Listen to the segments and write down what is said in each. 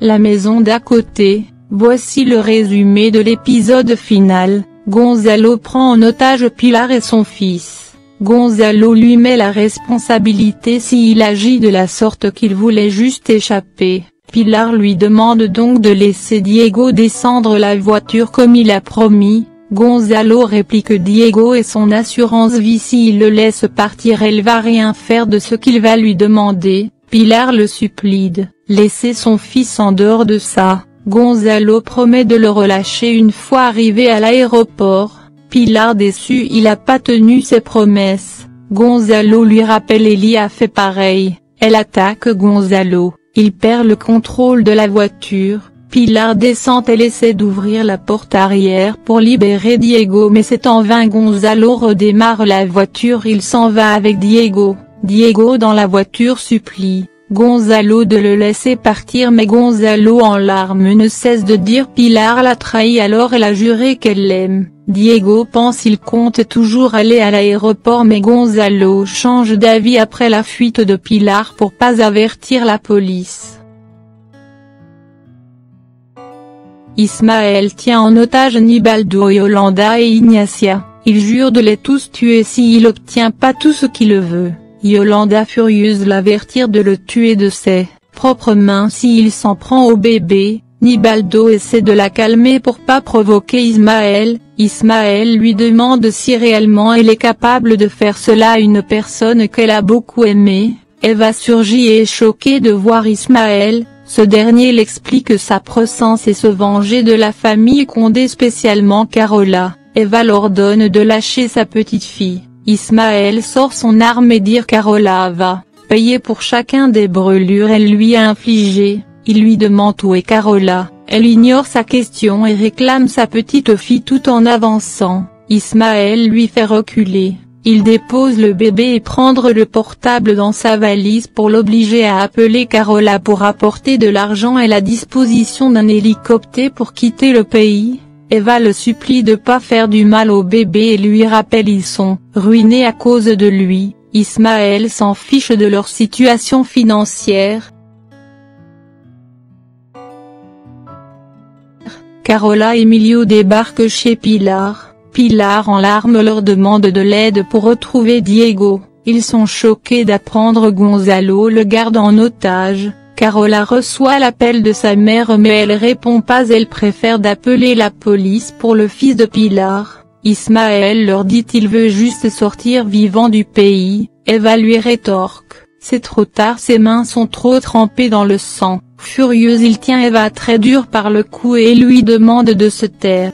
La maison d'à côté, voici le résumé de l'épisode final. Gonzalo prend en otage Pilar et son fils. Gonzalo lui met la responsabilité s'il agit de la sorte qu'il voulait juste échapper. Pilar lui demande donc de laisser Diego descendre la voiture comme il a promis. Gonzalo réplique que Diego et son assurance vie s'il le laisse partir elle va rien faire de ce qu'il va lui demander. Pilar le supplie de laisser son fils en dehors de ça. Gonzalo promet de le relâcher une fois arrivé à l'aéroport. Pilar déçu il a pas tenu ses promesses. Gonzalo lui rappelle Ellie a fait pareil. Elle attaque Gonzalo, il perd le contrôle de la voiture. Pilar descend elle essaie d'ouvrir la porte arrière pour libérer Diego mais c'est en vain. Gonzalo redémarre la voiture il s'en va avec Diego. Diego dans la voiture supplie Gonzalo de le laisser partir mais Gonzalo en larmes ne cesse de dire Pilar l'a trahi alors elle a juré qu'elle l'aime. Diego pense il compte toujours aller à l'aéroport mais Gonzalo change d'avis après la fuite de Pilar pour pas avertir la police. Ismaël tient en otage Nibaldo, Yolanda et Ignacia, il jure de les tous tuer s'il obtient pas tout ce qu'il veut. Yolanda furieuse l'avertir de le tuer de ses propres mains s'il s'en prend au bébé. Nibaldo essaie de la calmer pour pas provoquer Ismaël. Ismaël lui demande si réellement elle est capable de faire cela à une personne qu'elle a beaucoup aimée. Eva surgit et est choquée de voir Ismaël. Ce dernier l'explique que sa présence est se venger de la famille Condé spécialement Carola. Eva l'ordonne de lâcher sa petite fille. Ismaël sort son arme et dit Carola va payer pour chacun des brûlures elle lui a infligées. Il lui demande où est Carola, elle ignore sa question et réclame sa petite fille tout en avançant. Ismaël lui fait reculer, il dépose le bébé et prend le portable dans sa valise pour l'obliger à appeler Carola pour apporter de l'argent et la disposition d'un hélicoptère pour quitter le pays. Eva le supplie de pas faire du mal au bébé et lui rappelle ils sont ruinés à cause de lui. Ismaël s'en fiche de leur situation financière. Carola et Emilio débarquent chez Pilar. Pilar en larmes leur demande de l'aide pour retrouver Diego. Ils sont choqués d'apprendre Gonzalo le garde en otage. Carola reçoit l'appel de sa mère mais elle répond pas elle préfère d'appeler la police pour le fils de Pilar. Ismaël leur dit il veut juste sortir vivant du pays. Eva lui rétorque, c'est trop tard ses mains sont trop trempées dans le sang. Furieux il tient Eva très dur par le cou et lui demande de se taire.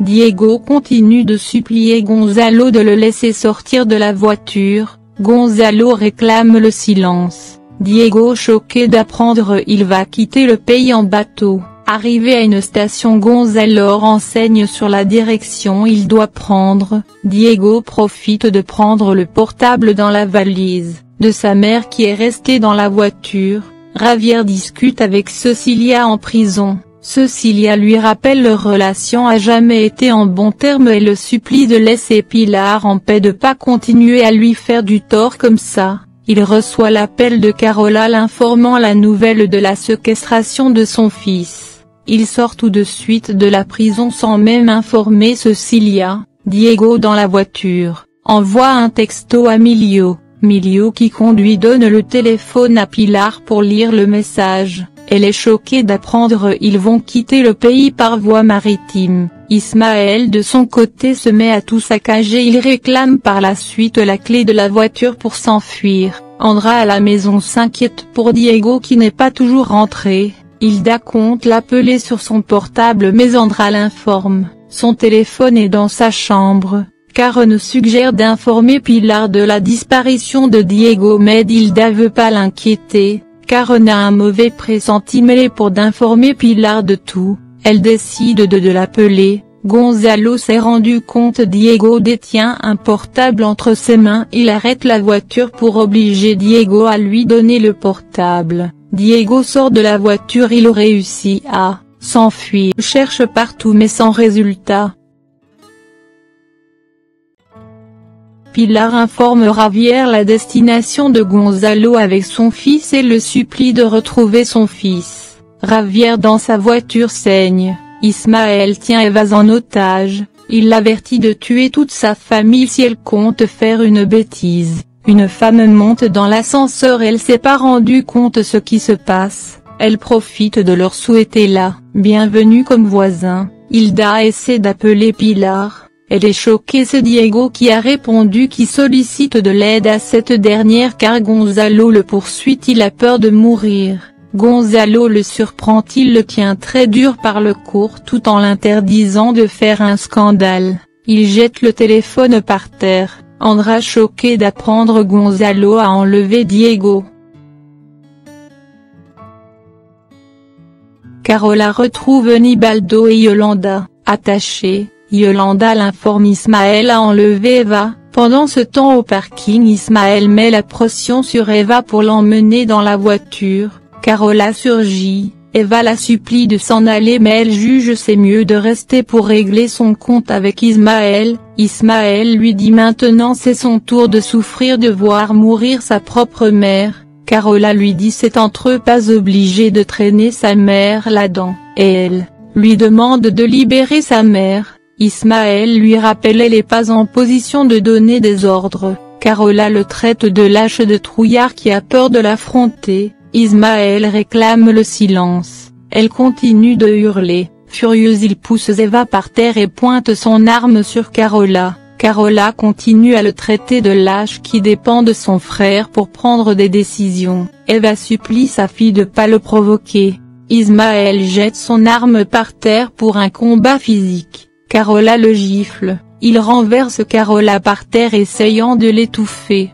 Diego continue de supplier Gonzalo de le laisser sortir de la voiture. Gonzalo réclame le silence. Diego choqué d'apprendre il va quitter le pays en bateau. Arrivé à une station Gonzalo renseigne sur la direction il doit prendre. Diego profite de prendre le portable dans la valise de sa mère qui est restée dans la voiture. Javier discute avec Cecilia en prison. Cecilia lui rappelle leur relation a jamais été en bons termes et le supplie de laisser Pilar en paix de pas continuer à lui faire du tort comme ça. Il reçoit l'appel de Carola l'informant la nouvelle de la séquestration de son fils. Il sort tout de suite de la prison sans même informer Cecilia. Diego dans la voiture, envoie un texto à Emilio. Emilio qui conduit donne le téléphone à Pilar pour lire le message. Elle est choquée d'apprendre ils vont quitter le pays par voie maritime. Ismaël de son côté se met à tout saccager il réclame par la suite la clé de la voiture pour s'enfuir. Andra à la maison s'inquiète pour Diego qui n'est pas toujours rentré. Hilda compte l'appeler sur son portable mais Andra l'informe, son téléphone est dans sa chambre. Karen suggère d'informer Pilar de la disparition de Diego mais Hilda veut pas l'inquiéter. Karen a un mauvais pressentiment pour d'informer Pilar de tout, elle décide de l'appeler. Gonzalo s'est rendu compte Diego détient un portable entre ses mains il arrête la voiture pour obliger Diego à lui donner le portable. Diego sort de la voiture il réussit à s'enfuir. Cherche partout mais sans résultat. Pilar informe Javier la destination de Gonzalo avec son fils et le supplie de retrouver son fils. Javier dans sa voiture saigne, Ismaël tient Eva en otage, il l'avertit de tuer toute sa famille si elle compte faire une bêtise. Une femme monte dans l'ascenseur, elle s'est pas rendue compte ce qui se passe, elle profite de leur souhaiter la bienvenue comme voisin. Hilda essaie d'appeler Pilar, elle est choquée, c'est Diego qui a répondu, qui sollicite de l'aide à cette dernière car Gonzalo le poursuit, il a peur de mourir. Gonzalo le surprend, il le tient très dur par le cou tout en l'interdisant de faire un scandale, il jette le téléphone par terre. Andra choquée d'apprendre Gonzalo a enlevé Diego. Carola retrouve Nibaldo et Yolanda, attachés, Yolanda l'informe Ismaël a enlevé Eva. Pendant ce temps au parking, Ismaël met la pression sur Eva pour l'emmener dans la voiture. Carola surgit, Eva la supplie de s'en aller mais elle juge c'est mieux de rester pour régler son compte avec Ismaël. Ismaël lui dit maintenant c'est son tour de souffrir de voir mourir sa propre mère. Carola lui dit c'est entre eux, pas obligé de traîner sa mère là-dedans, et elle lui demande de libérer sa mère. Ismaël lui rappelle elle n'est pas en position de donner des ordres. Carola le traite de lâche, de trouillard qui a peur de l'affronter. Ismaël réclame le silence, elle continue de hurler, furieuse il pousse Eva par terre et pointe son arme sur Carola. Carola continue à le traiter de lâche qui dépend de son frère pour prendre des décisions. Eva supplie sa fille de pas le provoquer. Ismaël jette son arme par terre pour un combat physique. Carola le gifle, il renverse Carola par terre essayant de l'étouffer.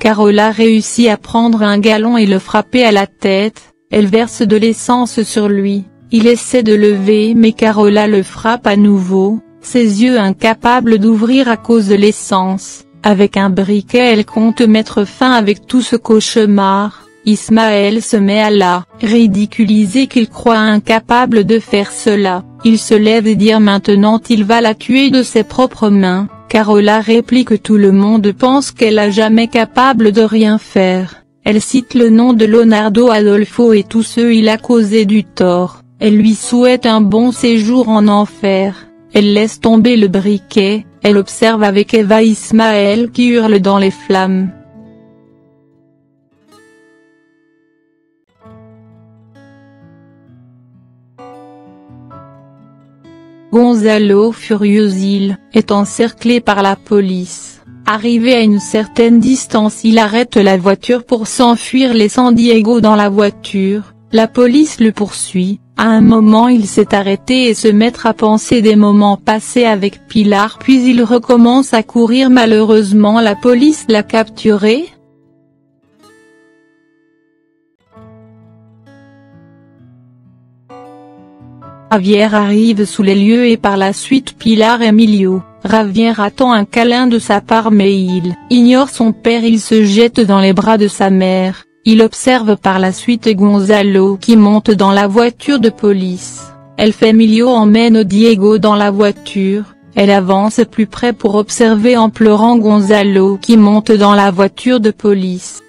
Carola réussit à prendre un galon et le frapper à la tête, elle verse de l'essence sur lui, il essaie de lever mais Carola le frappe à nouveau, ses yeux incapables d'ouvrir à cause de l'essence. Avec un briquet elle compte mettre fin avec tout ce cauchemar. Ismaël se met à la ridiculiser qu'il croit incapable de faire cela, il se lève et dit maintenant il va la tuer de ses propres mains. Carola réplique tout le monde pense qu'elle a jamais capable de rien faire, elle cite le nom de Leonardo Adolfo et tous ceux il a causé du tort, elle lui souhaite un bon séjour en enfer, elle laisse tomber le briquet, elle observe avec Eva Ismaël qui hurle dans les flammes. Gonzalo furieux il est encerclé par la police. Arrivé à une certaine distance il arrête la voiture pour s'enfuir laissant Diego dans la voiture, la police le poursuit, à un moment il s'est arrêté et se met à penser des moments passés avec Pilar puis il recommence à courir malheureusement la police l'a capturé. Javier arrive sous les lieux et par la suite Pilar Emilio. Javier attend un câlin de sa part mais il ignore son père, il se jette dans les bras de sa mère, il observe par la suite Gonzalo qui monte dans la voiture de police, Emilio emmène Diego dans la voiture, elle avance plus près pour observer en pleurant Gonzalo qui monte dans la voiture de police.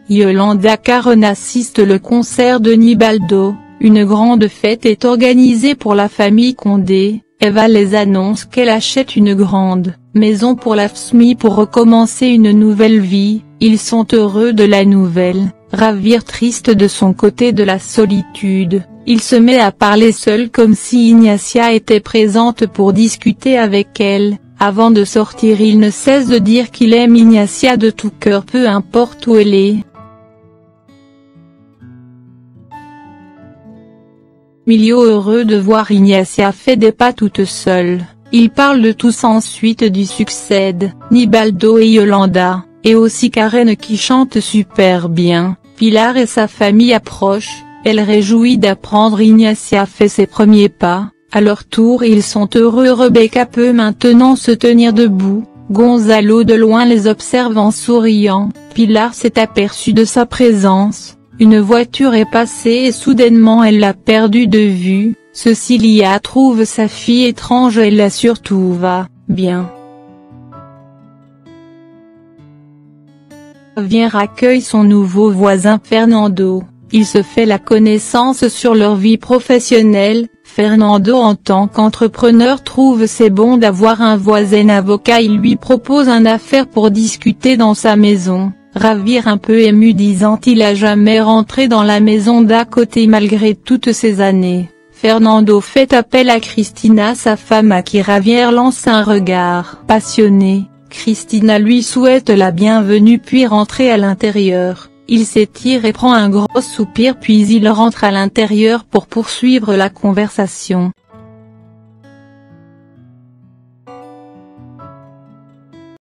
Yolanda Caron assiste le concert de Nibaldo, une grande fête est organisée pour la famille Condé, Eva les annonce qu'elle achète une grande maison pour la famille pour recommencer une nouvelle vie, ils sont heureux de la nouvelle, Javier triste de son côté de la solitude, il se met à parler seul comme si Ignacia était présente pour discuter avec elle. Avant de sortir il ne cesse de dire qu'il aime Ignacia de tout cœur peu importe où elle est. Emilio heureux de voir Ignacia fait des pas toute seule, ils parlent de tous ensuite du succès de Nibaldo et Yolanda, et aussi Karen qui chante super bien, Pilar et sa famille approchent, elle réjouit d'apprendre Ignacia fait ses premiers pas. À leur tour ils sont heureux, Rebecca peut maintenant se tenir debout, Gonzalo de loin les observe en souriant. Pilar s'est aperçue de sa présence. Une voiture est passée et soudainement elle l'a perdu de vue. Cecilia trouve sa fille étrange et l'assure tout va bien. Vient accueille son nouveau voisin Fernando. Il se fait la connaissance sur leur vie professionnelle. Fernando en tant qu'entrepreneur trouve c'est bon d'avoir un voisin avocat. Il lui propose une affaire pour discuter dans sa maison. Ravir un peu ému disant il a jamais rentré dans la maison d'à côté malgré toutes ces années. Fernando fait appel à Cristina sa femme à qui Javier lance un regard passionné. Cristina lui souhaite la bienvenue puis rentre à l'intérieur. Il s'étire et prend un gros soupir puis il rentre à l'intérieur pour poursuivre la conversation.